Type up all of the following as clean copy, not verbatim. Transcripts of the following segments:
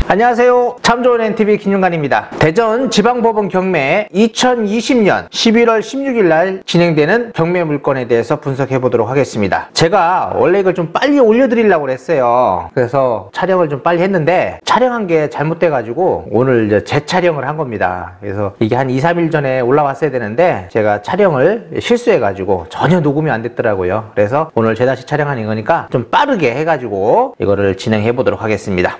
안녕하세요. 참 좋은 NTV 김윤관입니다. 대전 지방법원 경매 2020년 11월 16일 날 진행되는 경매 물건에 대해서 분석해 보도록 하겠습니다. 제가 원래 이걸 좀 빨리 올려드리려고 했어요. 그래서 촬영을 좀 빨리 했는데 촬영한 게 잘못돼 가지고 오늘 이제 재촬영을 한 겁니다. 그래서 이게 한 2-3일 전에 올라왔어야 되는데 제가 촬영을 실수해 가지고 전혀 녹음이 안 됐더라고요. 그래서 오늘 재다시 촬영하는 거니까 좀 빠르게 해 가지고 이거를 진행해 보도록 하겠습니다.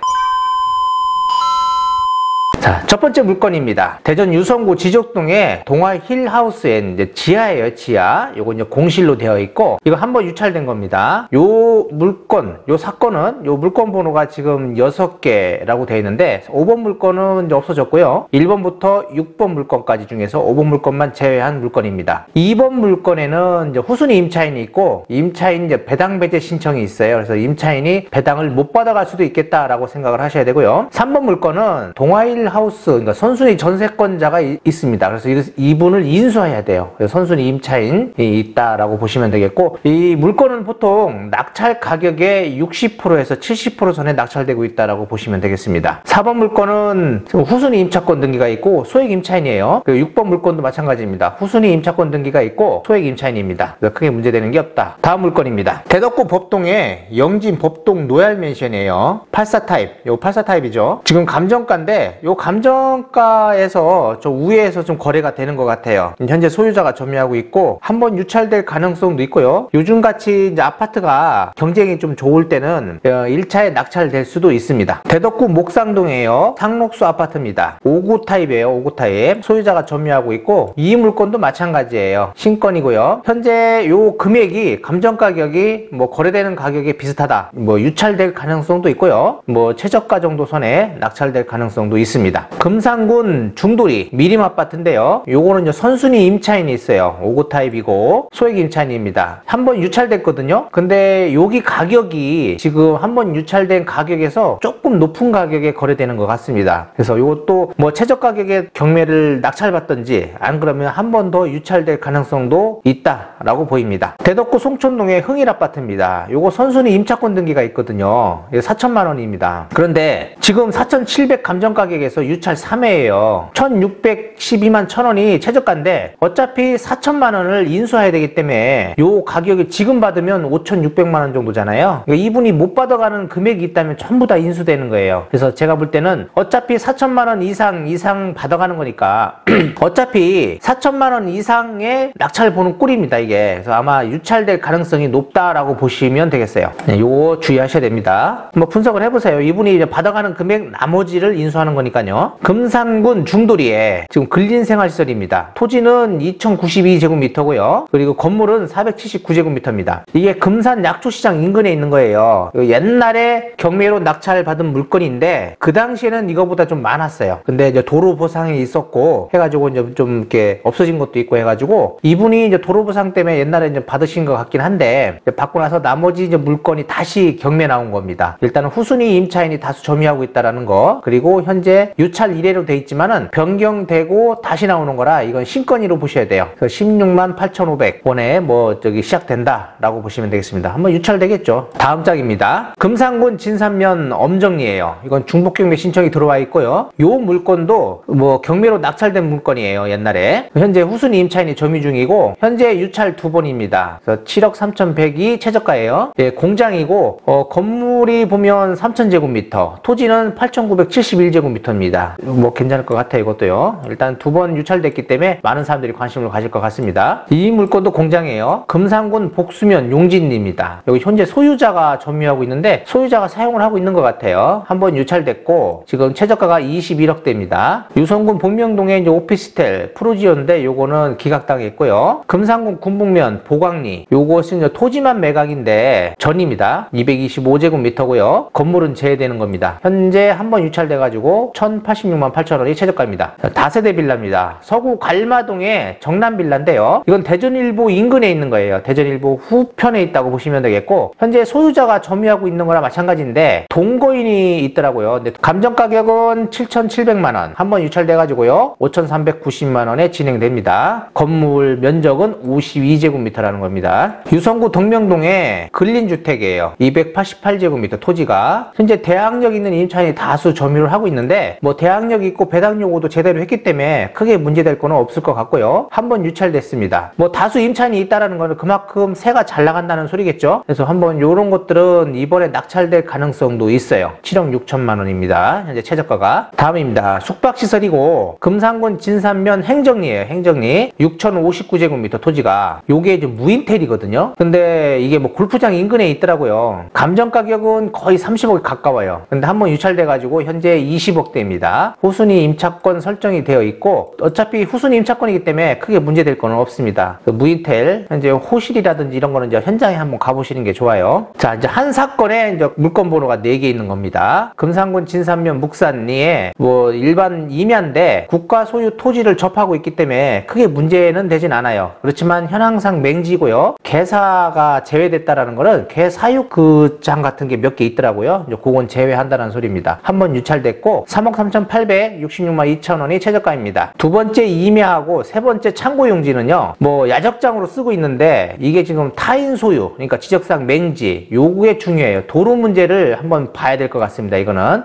자, 첫 번째 물건입니다. 대전 유성구 지족동의 동화 힐하우스의 이제 지하예요, 지하. 요거 이제 공실로 되어 있고, 이거 한번 유찰된 겁니다. 요 물건, 요 사건은, 요 물건 번호가 지금 6개라고 되어 있는데, 5번 물건은 이제 없어졌고요. 1번부터 6번 물건까지 중에서 5번 물건만 제외한 물건입니다. 2번 물건에는 이제 후순위 임차인이 있고, 임차인 이제 배당 배제 신청이 있어요. 그래서 임차인이 배당을 못 받아갈 수도 있겠다라고 생각을 하셔야 되고요. 3번 물건은 동화 힐하우스, 그러니까 선순위 전세권자가 있습니다. 그래서 이분을 인수해야 돼요. 그래서 선순위 임차인이 있다라고 보시면 되겠고, 이 물건은 보통 낙찰 가격의 60%에서 70% 선에 낙찰되고 있다라고 보시면 되겠습니다. 4번 물건은 후순위 임차권 등기가 있고 소액 임차인이에요. 그리고 6번 물건도 마찬가지입니다. 후순위 임차권 등기가 있고 소액 임차인입니다. 그래서 크게 문제되는 게 없다. 다음 물건입니다. 대덕구 법동의 영진 법동 노얄 맨션이에요. 84 타입. 요 84 타입이죠. 지금 감정가인데 요 감정가에서 좀 우회해서 좀 거래가 되는 것 같아요. 현재 소유자가 점유하고 있고 한번 유찰될 가능성도 있고요. 요즘같이 이제 아파트가 경쟁이 좀 좋을 때는 1차에 낙찰될 수도 있습니다. 대덕구 목상동이에요. 상록수 아파트입니다. 59 타입이에요. 59 타입. 소유자가 점유하고 있고 이 물건도 마찬가지예요. 신건이고요. 현재 요 금액이 감정가격이 뭐 거래되는 가격에 비슷하다. 뭐 유찰될 가능성도 있고요. 뭐 최저가 정도 선에 낙찰될 가능성도 있습니다. 금산군 중도리 미림 아파트인데요. 요거는 이제 선순위 임차인이 있어요. 59 타입이고 소액 임차인입니다. 한번 유찰됐거든요. 근데 여기 가격이 지금 한번 유찰된 가격에서 조금 높은 가격에 거래되는 것 같습니다. 그래서 이것도 뭐 최저 가격에 경매를 낙찰받든지 안 그러면 한 번 더 유찰될 가능성도 있다라고 보입니다. 대덕구 송촌동의 흥일 아파트입니다. 요거 선순위 임차권 등기가 있거든요. 4천만 원입니다. 그런데 지금 4,700 감정 가격에서 유찰 3회예요. 1,612만 1,000원이 최저가인데 어차피 4천만 원을 인수해야 되기 때문에 요 가격이 지금 받으면 5,600만 원 정도잖아요. 그러니까 이분이 못 받아가는 금액이 있다면 전부 다 인수되는 거예요. 그래서 제가 볼 때는 어차피 4천만 원 이상 받아가는 거니까 어차피 4천만 원 이상의 낙찰 보는 꼴입니다, 이게. 그래서 아마 유찰될 가능성이 높다라고 보시면 되겠어요. 네, 요거 주의하셔야 됩니다. 뭐 분석을 해보세요. 이분이 이제 받아가는 금액 나머지를 인수하는 거니까요. 금산군 중도리에 지금 근린생활시설입니다. 토지는 2,092제곱미터고요. 그리고 건물은 479제곱미터입니다. 이게 금산 약초시장 인근에 있는 거예요. 옛날에 경매로 낙찰받은 물건인데 그 당시에는 이거보다 좀 많았어요. 근데 이제 도로 보상이 있었고 해가지고 이제 좀 이렇게 없어진 것도 있고 해가지고 이분이 이제 도로 보상 때문에 옛날에 이제 받으신 것 같긴 한데 받고 나서 나머지 이제 물건이 다시 경매 나온 겁니다. 일단은 후순위 임차인이 다수 점유하고 있다라는 거, 그리고 현재 유찰 1회로 돼 있지만은 변경되고 다시 나오는 거라 이건 신건이로 보셔야 돼요. 그래서 16만 8,500원에 뭐 저기 시작된다라고 보시면 되겠습니다. 한번 유찰되겠죠. 다음 장입니다. 금산군 진산면 엄정리예요. 이건 중복경매 신청이 들어와 있고요. 요 물건도 뭐 경매로 낙찰된 물건이에요. 옛날에. 현재 후순위 임차인이 점유 중이고 현재 유찰 2번입니다. 그래서 7억 3,100이 최저가예요. 예, 공장이고 건물이 보면 3,000제곱미터, 토지는 8,971제곱미터입니다. 뭐 괜찮을 것 같아요. 이것도요. 일단 2번 유찰됐기 때문에 많은 사람들이 관심을 가질 것 같습니다. 이 물건도 공장이에요. 금산군 복수면 용진리입니다. 여기 현재 소유자가 점유하고 있는데 소유자가 사용을 하고 있는 것 같아요. 한번 유찰됐고 지금 최저가가 21억대입니다. 유성군 본명동에 이제 오피스텔 프로지오인데 요거는 기각당했고요. 금산군 군북면 보광리, 요것은 이제 토지만 매각인데 전입니다. 225제곱미터고요. 건물은 제외되는 겁니다. 현재 한번 유찰돼가지고 1,080 86만 8천 원이 최저가입니다. 다세대 빌라입니다. 서구 갈마동의 정남빌라인데요. 이건 대전일보 인근에 있는 거예요. 대전일보 후편에 있다고 보시면 되겠고, 현재 소유자가 점유하고 있는 거랑 마찬가지인데 동거인이 있더라고요. 근데 감정 가격은 7,700만 원, 한번 유찰돼 가지고요 5,390만 원에 진행됩니다. 건물 면적은 52제곱미터라는 겁니다. 유성구 덕명동의 근린주택이에요. 288제곱미터 토지가 현재 대항력 있는 임차인이 다수 점유를 하고 있는데, 뭐 대항력 있고 배당 요구도 제대로 했기 때문에 크게 문제될 거는 없을 것 같고요. 한번 유찰됐습니다. 뭐 다수 임차인이 있다라는 거는 그만큼 세가 잘 나간다는 소리겠죠. 그래서 한번 요런 것들은 이번에 낙찰될 가능성도 있어요. 7억 6천만 원입니다. 현재 최저가가. 다음입니다. 숙박시설이고 금산군 진산면 행정리예요. 행정리 6,059제곱미터 토지가, 요게 좀 무인텔이거든요. 근데 이게 뭐 골프장 인근에 있더라고요. 감정 가격은 거의 30억에 가까워요. 근데 한번 유찰돼 가지고 현재 20억대입니다. 후순위 임차권 설정이 되어 있고, 어차피 후순위 임차권이기 때문에 크게 문제될 거는 없습니다. 그 무인텔 현재 호실이라든지 이런 거는 이제 현장에 한번 가보시는 게 좋아요. 자, 이제 한 사건에 이제 물건 번호가 4개 있는 겁니다. 금산군 진산면 묵산리에 뭐 일반 임야인데 국가 소유 토지를 접하고 있기 때문에 크게 문제는 되진 않아요. 그렇지만 현황상 맹지고요. 개사가 제외됐다라는 거는 개사육 그 장 같은 게 몇 개 있더라고요. 이제 그건 제외한다는 소리입니다. 한번 유찰됐고 3억 3,866만 2천 원이 최저가입니다. 두 번째 임야하고 세 번째 창고 용지는요, 뭐 야적장으로 쓰고 있는데 이게 지금 타인 소유, 그러니까 지적상 맹지, 요게 중요해요. 도로 문제를 한번 봐야 될 것 같습니다.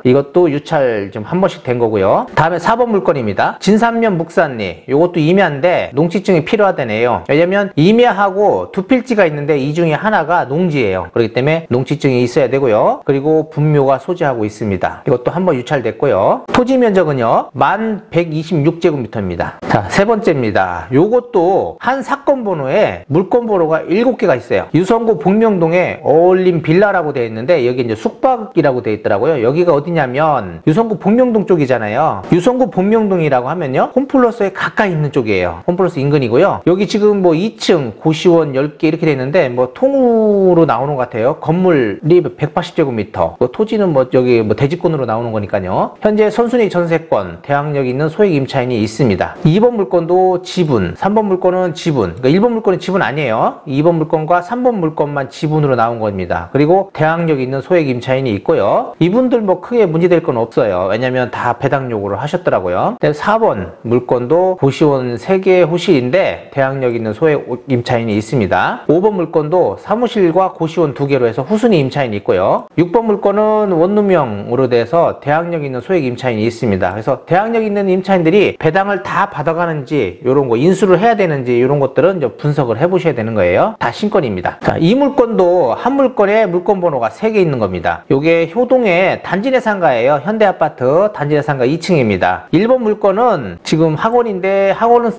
이것도 유찰 좀 한 번씩 된 거고요. 다음에 4번 물건입니다. 진산면 묵산리, 요것도 임야인데 농지증이 필요하다네요. 왜냐면 임야하고 두 필지가 있는데 이 중에 하나가 농지예요. 그렇기 때문에 농지증이 있어야 되고요. 그리고 분묘가 소지하고 있습니다. 이것도 한번 유찰됐고요. 토지 면적은요 1126제곱미터입니다. 자, 세 번째입니다. 요것도 한 사건 번호에 물건 번호가 7개가 있어요. 유성구 복명동에 어울림 빌라라고 되어 있는데 여기 이제 숙박이라고 되어 있더라고요. 여기가 어디냐면 유성구 복명동 쪽이잖아요. 유성구 복명동이라고 하면요 홈플러스에 가까이 있는 쪽이에요. 홈플러스 인근이고요. 여기 지금 뭐 2층 고시원 10개 이렇게 되어 있는데 뭐 통으로 나오는 것 같아요. 건물이 180제곱미터. 토지는 뭐 여기 뭐 대지권으로 나오는 거니까요. 현재 선순위 전세권, 대항력 있는 소액 임차인이 있습니다. 2번 물건도 지분, 3번 물건은 지분. 그러니까 1번 물건은 지분 아니에요. 2번 물건과 3번 물건만 지분으로 나온 겁니다. 그리고 대항력 있는 소액 임차인이 있고요. 이분들 뭐 크게 문제될 건 없어요. 왜냐면 다 배당 요구를 하셨더라고요. 4번 물건도 고시원 3개의 호실인데 대항력 있는 소액 임차인이 있습니다. 5번 물건도 사무실과 고시원 2개로 해서 후순위 임차인이 있고요. 6번 물건은 원룸형으로 돼서 대항력 있는 소액 임차인이 있습니다. 그래서 대항력 있는 임차인들이 배당을 다 받아가는지 이런 거 인수를 해야 되는지 이런 것들은 이제 분석을 해보셔야 되는 거예요. 다 신권입니다. 자, 이 물건도 한 물건에 물건 번호가 3개 있는 겁니다. 요게 효동의 단지내상가예요. 현대아파트 단지내상가 2층입니다. 1번 물건은 지금 학원인데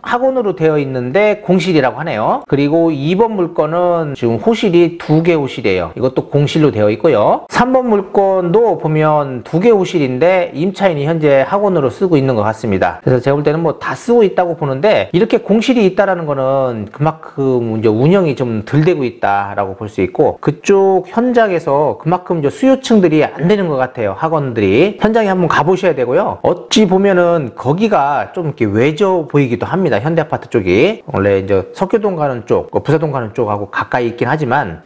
학원으로 되어 있는데 공실이라고 하네요. 그리고 2번 물건은 지금 호실이 2개 호실이에요. 이것도 공실로 되어 있고요. 3번 물건도 보면 2개 호실인데 임차인이 현재 학원으로 쓰고 있는 것 같습니다. 그래서 제가 볼 때는 뭐 다 쓰고 있다고 보는데 이렇게 공실이 있다라는 거는 그만큼 이제 운영이 좀 덜 되고 있다라고 볼 수 있고, 그쪽 현장에서 그만큼 이제 수요층들이 안 되는 것 같아요. 학원들이 현장에 한번 가보셔야 되고요. 어찌 보면은 거기가 좀 이렇게 외져 보이기도 합니다. 현대아파트 쪽이 원래 이제 석교동 가는 쪽, 부사동 가는 쪽하고 가까이 있긴 하지만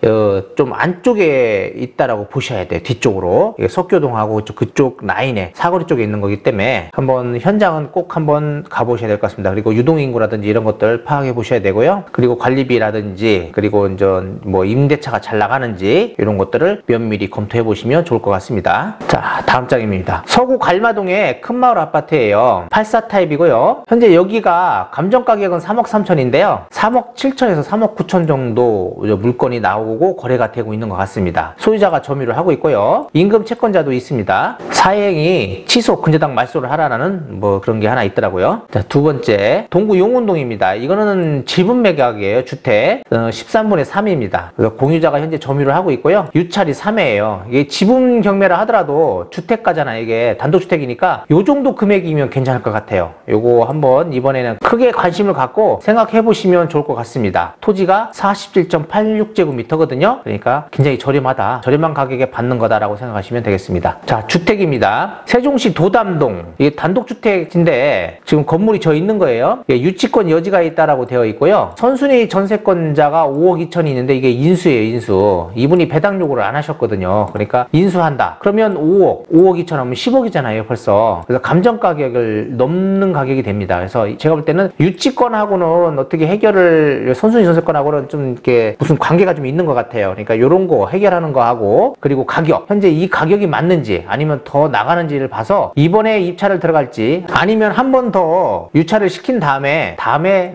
좀 안쪽에 있다라고 보셔야 돼요. 뒤쪽으로 석교동하고 그쪽 라인에 사거리 쪽에 있는 거기 때문에 한번 현장은 꼭 한번 가보셔야 될 것 같습니다. 그리고 유동인구라든지 이런 것들 파악해 보셔야 되고요. 그리고 관리비라든지 그리고 이제 뭐 임대차가 잘 나가는지 이런 것들을 면밀히 검토해 보시면 좋을 것 같습니다. 자, 다음 장입니다. 서구 갈마동의 큰마을 아파트예요. 84 타입이고요. 현재 여기가 감정 가격은 3억 3천인데요. 3억 7천에서 3억 9천 정도 물건이 나오고 거래가 되고 있는 것 같습니다. 소유자가 점유를 하고 있고요. 임금 채권자도 있습니다. 사행이 취소, 근저당 말소를 하라는 뭐 그런 게 하나 있더라고요. 자, 두 번째 동구 용운동입니다. 이거는 지분 매각이에요. 주택 13분의 3입니다. 그래서 공유자가 현재 점유를 하고 있고요. 유찰이 3회예요. 이게 지분 경매를 하더라도 주택가잖아. 이게 단독주택이니까 요 정도 금액이면 괜찮을 것 같아요. 요거 한번 이번에는 크게 관심을 갖고 생각해 보시면 좋을 것 같습니다. 토지가 47.86제곱미터거든요. 그러니까 굉장히 저렴하다. 저렴한 가격에 받는 거다라고 생각하시면 되겠습니다. 자, 주택입니다. 세종시 도담동. 이게 단독주택인데 지금 건물이 저 있는 거예요. 유치권 여지가 있다라고 되어 있고요. 선순위 전세권자가 5억 2천이 있는데 이게 인수예요, 인수. 이분이 배당 요구를 안 하셨거든요. 그러니까 인수한다. 그러면 5억 2천 하면 10억이잖아요, 벌써. 그래서 감정 가격을 넘는 가격이 됩니다. 그래서 제가 볼 때는 유치권하고는 어떻게 해결을, 선순위 전세권하고는 좀 이렇게 무슨 관계가 좀 있는 것 같아요. 그러니까 요런 거 해결하는 거 하고, 그리고 가격, 현재 이 가격이 맞는지 아니면 더 나가는지를 봐서 이번에 입찰을 들어갈지 아니면 한 번 더 유찰을 시킨 다음에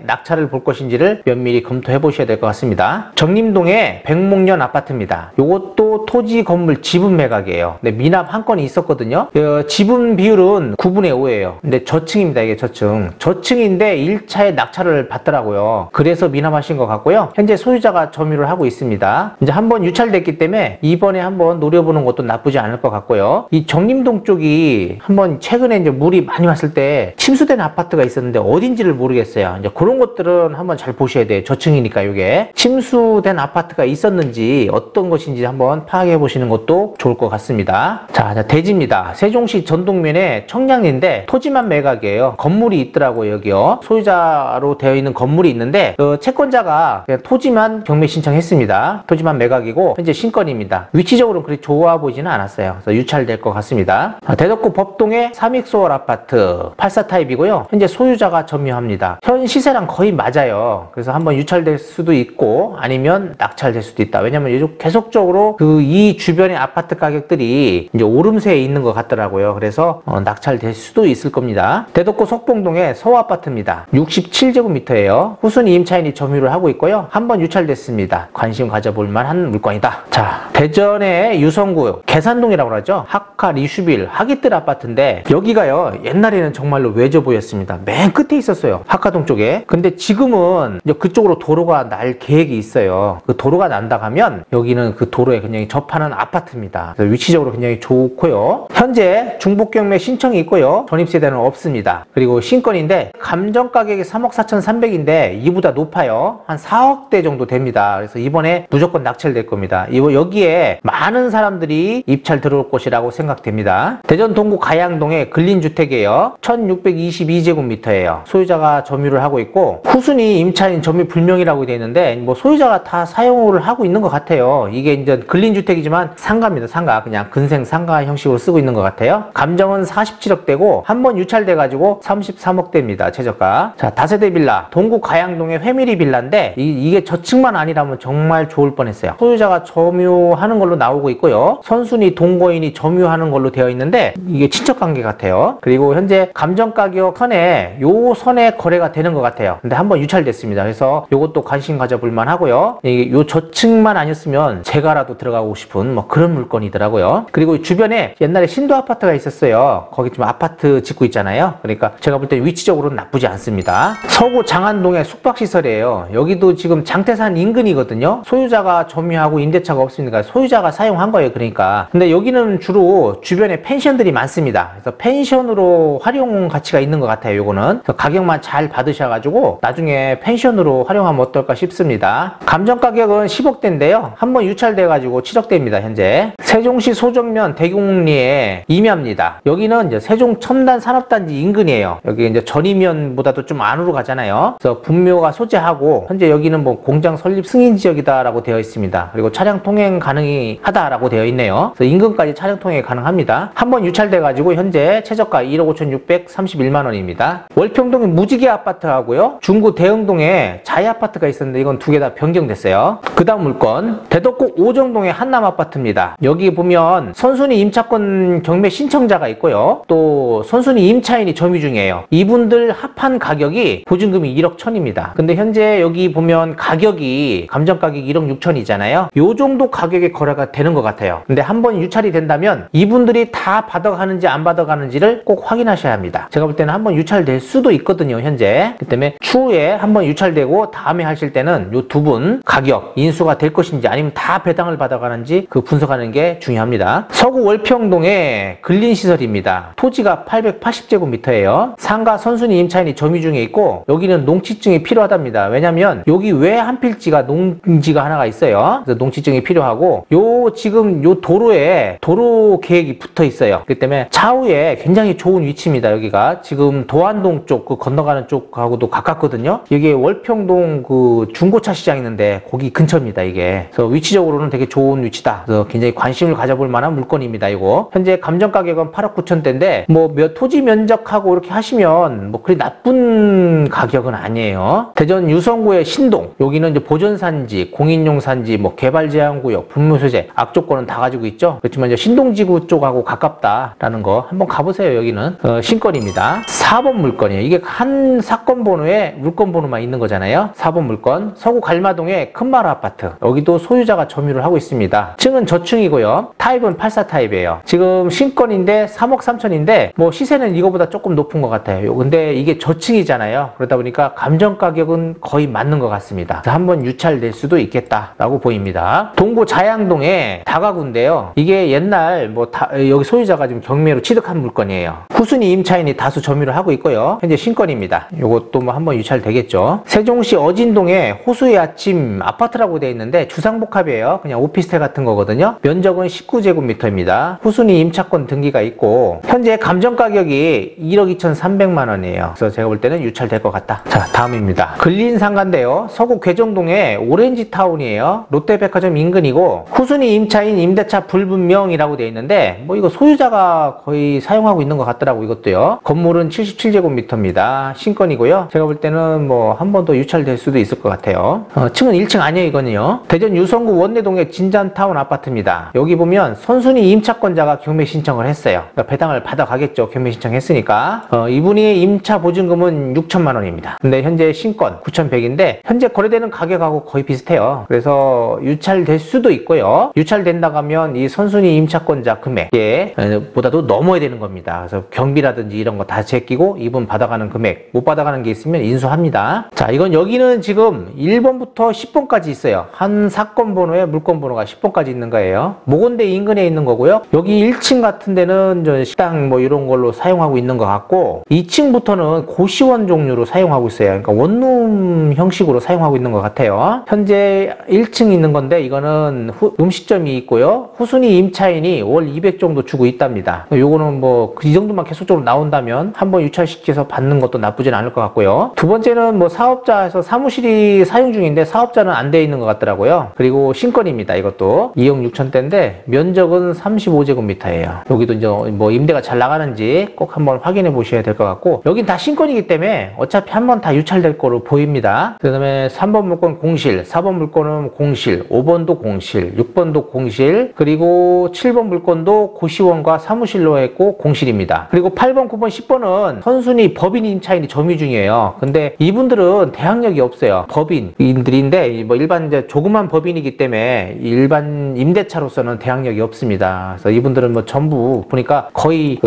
낙찰을 볼 것인지를 면밀히 검토해 보셔야 될 것 같습니다. 정림동의 백목련 아파트입니다. 요것도 토지 건물 지분 매각이에요. 근데 미납 한 건이 있었거든요. 지분 비율은 9분의 5예요. 근데 저층입니다. 이게 저층인데 1차에 낙찰을 받더라고요. 그래서 미납하신 것 같고요. 현재 소유자가 점유를 하고 있습니다. 이제 한번 유찰됐기 때문에 이번에 한번 노려보는 것도 나쁘지 않을 것 같고요. 이 정림동 쪽이 한번 최근에 이제 물이 많이 왔을 때 침수된 아파트가 있었는데 어딘지를 모르겠어요. 이제 그런 것들은 한번 잘 보셔야 돼요. 저층이니까 이게 침수된 아파트가 있었는지 어떤 것인지 한번 파악해 보시는 것도 좋을 것 같습니다. 자, 대지입니다. 세종시 전동면에 청량리인데 토지만 매각이에요. 건물이 있더라고요. 여기요. 소유자로 되어 있는 건물이 있는데 채권자가 그냥 토지만 경매 신청했습니다. 토지만 매각이고 현재 신건입니다. 위치적으로는 그리 좋아 보이지는 않았어요. 그래서 유찰될 것 같습니다. 대덕구 법동의 삼익소월 아파트 84 타입이고요. 현재 소유자가 점유합니다. 현 시세랑 거의 맞아요. 그래서 한번 유찰될 수도 있고 아니면 낙찰될 수도 있다. 왜냐면 요즘 계속적으로 이 주변의 아파트 가격들이 이제 오름세에 있는 것 같더라고요. 그래서 낙찰될 수도 있을 겁니다. 대덕구 석봉동의 서아파트입니다. 67제곱미터예요. 후순위 임차인이 점유를 하고 있고요. 한번 유찰됐습니다. 관심 가져볼 만한 물건이다. 자, 대전의 유성구 계산동이라고 그러죠. 하카 리슈빌 하기뜰 아파트인데 여기가요, 옛날에는 정말로 외져 보였습니다. 맨 끝에 있었어요. 하카동 쪽에. 근데 지금은 이제 그쪽으로 도로가 날 계획이 있어요. 그 도로가 난다 하면 여기는 그 도로에 굉장히 접하는 아파트입니다. 그래서 위치적으로 굉장히 좋고요. 현재 중복경매 신청이 있고요. 전입세대는 없습니다. 그리고 신건인데 감정 가격이 3억 4,300인데 이보다 높아요. 한 4억대 정도 됩니다. 그래서 이번에 무조건 낙찰될 겁니다. 여기에 많은 사람들이 입찰 들어올 것이라고 생각됩니다. 대전 동구 가양동의 근린주택이에요. 1622제곱미터예요. 소유자가 점유를 하고 있고 후순위 임차인 점유 불명이라고 되어 있는데 뭐 소유자가 다 사용을 하고 있는 것 같아요. 이게 이제 근린주택이지만 상가입니다. 상가. 그냥 근생 상가 형식으로 쓰고 있는 것 같아요. 감정은 47억대고 한번 유찰돼 가지고 33억대입니다. 최저가. 자, 다세대 빌라 동구 가양동의 회미리 빌라인데 이게 저층만 아니라면 정말 좋을 뻔했어요. 소유자가 점유하는 걸로 나오고 있고요. 선순위 동거인이 점유하는 걸로 되어 있는데 이게 친척관계 같아요. 그리고 현재 감정가격 선에 요 선에 거래가 되는 것 같아요. 근데 한번 유찰됐습니다. 그래서 요것도 관심 가져볼만 하고요. 이게 요 저층만 아니었으면 제가라도 들어가고 싶은 뭐 그런 물건이더라고요. 그리고 주변에 옛날에 신도 아파트가 있었어요. 거기 좀 아파트 짓고 있잖아요. 그러니까 제가 볼 때 위치적으로는 나쁘지 않습니다. 서구 장안동의 숙박시설이에요. 여기도 지금 장태산 인근이거든요. 소유자가 점유하고 임대차가 없으니까 소유자가 사용한 거예요. 그러니까. 근데 여기는 주로 주변에 펜션들이 많습니다. 그래서 펜션으로 활용 가치가 있는 것 같아요. 요거는. 그래서 가격만 잘 받으셔가지고 나중에 펜션으로 활용하면 어떨까 싶습니다. 감정 가격은 10억대인데요. 한번 유찰돼가지고 7억대입니다. 현재. 세종시 소정면 대공리의 임야입니다. 여기는 이제 세종 첨단 산업단지 인근이에요. 여기 이제 전이면보다도 좀 안으로 가잖아요. 그래서 분묘가 소재하고 현재 여기는 뭐 공장 설립 승인 지역이다라고 되어 있습니다. 그리고 차량 통행 가능이 하다라고 되어 있네요. 그래서 인근까지 차량 통행이 가능합니다. 한번 유찰돼가지고 현재 최저가 1억 5,631만 원입니다. 월평동의 무지개 아파트하고요. 중구 대흥동에 자이 아파트가 있었는데 이건 두 개 다 변경됐어요. 그 다음 물건 대덕구 오정동의 한남 아파트입니다. 여기 보면 선순위 임차권 경매 신청자가 있고요. 또 선순위 임차인이 점유 중이에요. 이분들 합한 가격이 보증금이 1억 1,000입니다. 근데 현재 여기 보면 가격이 감정 가격이 1억 6천이잖아요. 요 정도 가격에 가격에 거래가 되는 것 같아요. 근데 한번 유찰이 된다면 이분들이 다 받아가는지 안 받아가는지를 꼭 확인하셔야 합니다. 제가 볼 때는 한번 유찰될 수도 있거든요, 현재. 그 때문에 추후에 한번 유찰되고 다음에 하실 때는 요 두 분 가격 인수가 될 것인지 아니면 다 배당을 받아가는지 그 분석하는 게 중요합니다. 서구 월평동의 근린시설입니다. 토지가 880제곱미터예요. 상가 선순위 임차인이 점유 중에 있고 여기는 농지증이 필요하답니다. 왜냐면 여기 외 한 필지가 농지가 하나가 있어요. 그래서 농지증이 필요하고 지금 요 도로에 도로 계획이 붙어 있어요. 그렇기 때문에 차후에 굉장히 좋은 위치입니다. 여기가 지금 도안동 쪽 그 건너가는 쪽하고도 가깝거든요. 여기 월평동 그 중고차 시장 있는데 거기 근처입니다. 이게. 그래서 위치적으로는 되게 좋은 위치다. 그래서 굉장히 관심을 가져볼 만한 물건입니다. 이거 현재 감정 가격은 8억 9천대인데 뭐 토지 면적하고 이렇게 하시면 뭐 그리 나쁜 가격은 아니에요. 대전 유성구의 신동 여기는 이제 보전산지, 공인용 산지, 뭐 개발제한구역, 분무소재 악조건은 다 가지고 있죠. 그렇지만 이제 신동지구 쪽하고 가깝다라는 거 한번 가보세요. 여기는 신건입니다. 4번 물건이에요. 이게 한 사건 번호에 물건 번호만 있는 거잖아요. 4번 물건 서구 갈마동의 큰마루 아파트 여기도 소유자가 점유를 하고 있습니다. 층은 저층이고요. 타입은 84 타입이에요. 지금 신건인데 3억 3천인데 뭐 시세는 이거보다 조금 높은 것 같아요. 근데 이게 저층이잖아요. 그러다 보니까 감정 가격은 거의 맞는 것 같습니다. 그래서 한번 유찰될 수도 있겠다라고 보입니다. 동구 자양동의 다가구인데요. 이게 옛날 여기 소유자가 지금 경매로 취득한 물건이에요. 후순위 임차인이 다수 점유를 하고 있고요. 현재 신건입니다. 요것도 뭐 한번 유찰되겠죠. 세종시 어진동에 호수의 아침 아파트라고 되어 있는데 주상복합이에요. 그냥 오피스텔 같은 거거든요. 면적은 19제곱미터입니다. 후순위 임차권 등기가 있고 현재 감정 가격이 1억 2,300만 원이에요. 그래서 제가 볼 때는 유찰될 것 같다. 자, 다음입니다. 근린상가인데요. 서구 괴정동의 오렌지타운이에요. 롯데백화점 인근이고 후순위 임차인 임대차 불분명이라고 되어 있는데 뭐 이거 소유자가 거의 사용하고 있는 것 같더라고. 이것도요. 건물은 77제곱미터입니다. 신건이고요. 제가 볼 때는 뭐 한 번 더 유찰될 수도 있을 것 같아요. 층은 1층 아니에요. 이거는요. 대전 유성구 원내동의 진잔타운 아파트입니다. 여기 보면 선순위 임차권자가 경매 신청을 했어요. 그러니까 배당을 받아가겠죠. 경매 신청했으니까. 이분이 임차 보증금은 6천만 원입니다. 근데 현재 신건 9,100인데 현재 거래되는 가격하고 거의 비슷해요. 그래서 유찰될 수도 있고요. 유찰된다고 하면 이 선순위 임차권자 금액에 보다도 넘어야 되는 겁니다. 그래서 경비라든지 이런 거 다 제끼고 이분 받아가는 금액 못 받아가는 게 있으면 인수합니다. 자, 이건 여기는 지금 1번부터 10번까지 있어요. 한 사건 번호에 물건 번호가 10번까지 있는 거예요. 모건대 인근에 있는 거고요. 여기 1층 같은 데는 식당 뭐 이런 걸로 사용하고 있는 것 같고 2층부터는 고시원 종류로 사용하고 있어요. 그러니까 원룸 형식으로 사용하고 있는 것 같아요. 현재 1층 있는 건데 이거는 음식점이 있고요. 후순위 임차인이 월 200 정도 주고 있답니다. 요거는 뭐 이 정도만 계속적으로 나온다면 한번 유찰시켜서 받는 것도 나쁘진 않을 것 같고요. 두 번째는 뭐 사업자에서 사무실이 사용 중인데 사업자는 안 돼 있는 것 같더라고요. 그리고 신건입니다. 이것도 2억 6천대인데 면적은 35제곱미터예요. 여기도 이제 뭐 임대가 잘 나가는지 꼭 한번 확인해 보셔야 될 것 같고 여긴 다 신건이기 때문에 어차피 한번 다 유찰될 거로 보입니다. 그 다음에 3번 물건 공실, 4번 물건은 공실, 5번도 공실, 6번도 공실, 그리고 7번 물건도 고시원과 사무실로 했고 공실입니다. 그리고 8번, 9번, 10번은 선순위 법인 임차인이 점유 중이에요. 근데 이분들은 대항력이 없어요. 법인들인데 뭐 일반 이제 조그만 법인이기 때문에 일반 임대차로서는 대항력이 없습니다. 그래서 이분들은 뭐 전부 보니까 거의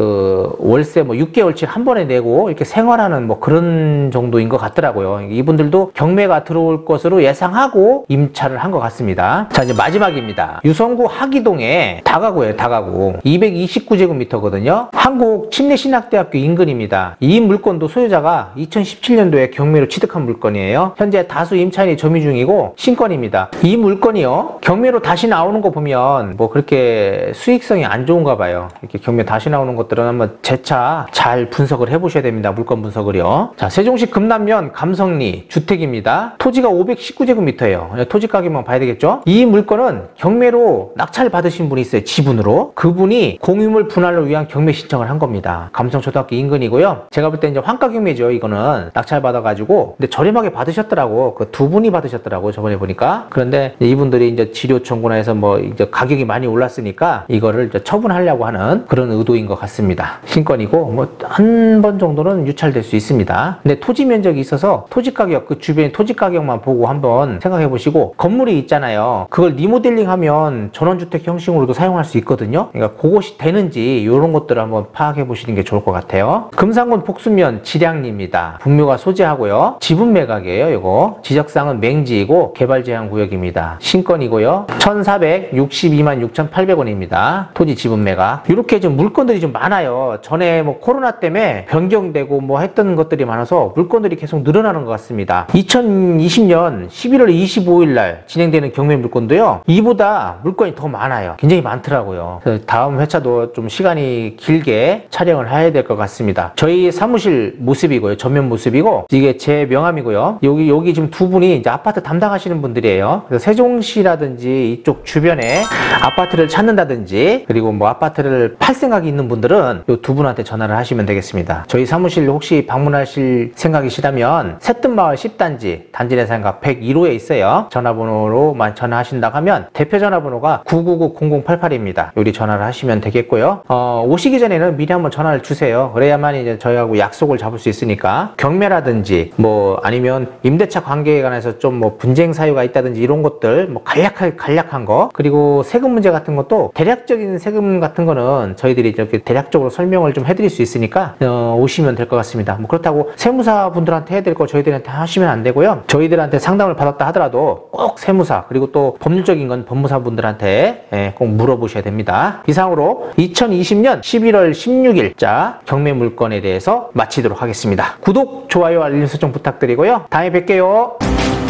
월세 뭐 6개월치 한 번에 내고 이렇게 생활하는 뭐 그런 정도인 것 같더라고요. 이분들도 경매가 들어올 것으로 예상하고 임차를 한 것 같습니다. 자, 이제 마지막입니다. 유성구 하기동에 다가구예요. 다가구 229제곱미터거든요. 한국 침례신학대학교 인근입니다. 이 물건도 소유자가 2017년도에 경매로 취득한 물건이에요. 현재 다수 임차인이 점유 중이고 신건입니다. 이 물건이요. 경매로 다시 나오는 거 보면 뭐 그렇게 수익성이 안 좋은가 봐요. 이렇게 경매 다시 나오는 것들은 한번 재차 잘 분석을 해보셔야 됩니다. 물건 분석을요. 자, 세종시 금남면 감성리 주택입니다. 토지가 519제곱미터예요. 토지 가격만 봐야 되겠죠. 이 물건은 경매로 낙찰 받으신 분이 있어요. 지분으로. 그분이 공유물 분할을 위한 경매 신청을 한 겁니다. 감성초등학교 인근이고요. 제가 볼 때 이제 환가 경매죠. 이거는 낙찰 받아가지고 근데 저렴하게 받으셨더라고. 그 두 분이 받으셨더라고. 저번에 보니까. 그런데 이분들이 이제 지료 청구나 해서 뭐 이제 가격이 많이 올랐으니까 이거를 이제 처분하려고 하는 그런 의도인 것 같습니다. 신건이고 뭐 한 번 정도는 유찰될 수 있습니다. 근데 토지 면적이 있어서 토지 가격 그 주변 토지 가격만 보고 한번 생각해 보시고 건물이 있잖아요. 그걸 리모델링 리모델링 하면 전원주택 형식으로도 사용할 수 있거든요. 그러니까 그것이 되는지 이런 것들을 한번 파악해 보시는 게 좋을 것 같아요. 금산군 복수면 지량리입니다. 분묘가 소재하고요. 지분 매각이에요. 이거 지적상은 맹지이고 개발 제한 구역입니다. 신건이고요. 1,462만 6,800원입니다. 토지 지분 매각. 이렇게 좀 물건들이 좀 많아요. 전에 뭐 코로나 때문에 변경되고 뭐 했던 것들이 많아서 물건들이 계속 늘어나는 것 같습니다. 2020년 11월 25일 날 진행되는 경매 물건도요. 이보다 물건이 더 많아요. 굉장히 많더라고요. 그래서 다음 회차도 좀 시간이 길게 촬영을 해야 될 것 같습니다. 저희 사무실 모습이고요. 전면 모습이고 이게 제 명함이고요. 여기 지금 두 분이 이제 아파트 담당하시는 분들이에요. 그래서 세종시라든지 이쪽 주변에 아파트를 찾는다든지 그리고 뭐 아파트를 팔 생각이 있는 분들은 이 두 분한테 전화를 하시면 되겠습니다. 저희 사무실 혹시 방문하실 생각이시라면 새뜸마을 10단지 단지 내 상가 101호에 있어요. 전화번호로만 전화하신다고 하면 대표 전화번호가 999-0088입니다. 여기 전화를 하시면 되겠고요. 오시기 전에는 미리 한번 전화를 주세요. 그래야만 이제 저희하고 약속을 잡을 수 있으니까 경매라든지 뭐 아니면 임대차 관계에 관해서 좀 뭐 분쟁 사유가 있다든지 이런 것들 뭐 간략한 거 그리고 세금 문제 같은 것도 대략적인 세금 같은 거는 저희들이 이렇게 대략적으로 설명을 좀 해드릴 수 있으니까 오시면 될 것 같습니다. 뭐 그렇다고 세무사 분들한테 해야 될 거 저희들한테 하시면 안 되고요. 저희들한테 상담을 받았다 하더라도 꼭 세무사 그리고 또 법률적인 건 법무사 분들한테 꼭 물어보셔야 됩니다. 이상으로 2020년 11월 16일자 경매 물건에 대해서 마치도록 하겠습니다. 구독, 좋아요, 알림 설정 부탁드리고요. 다음에 뵐게요.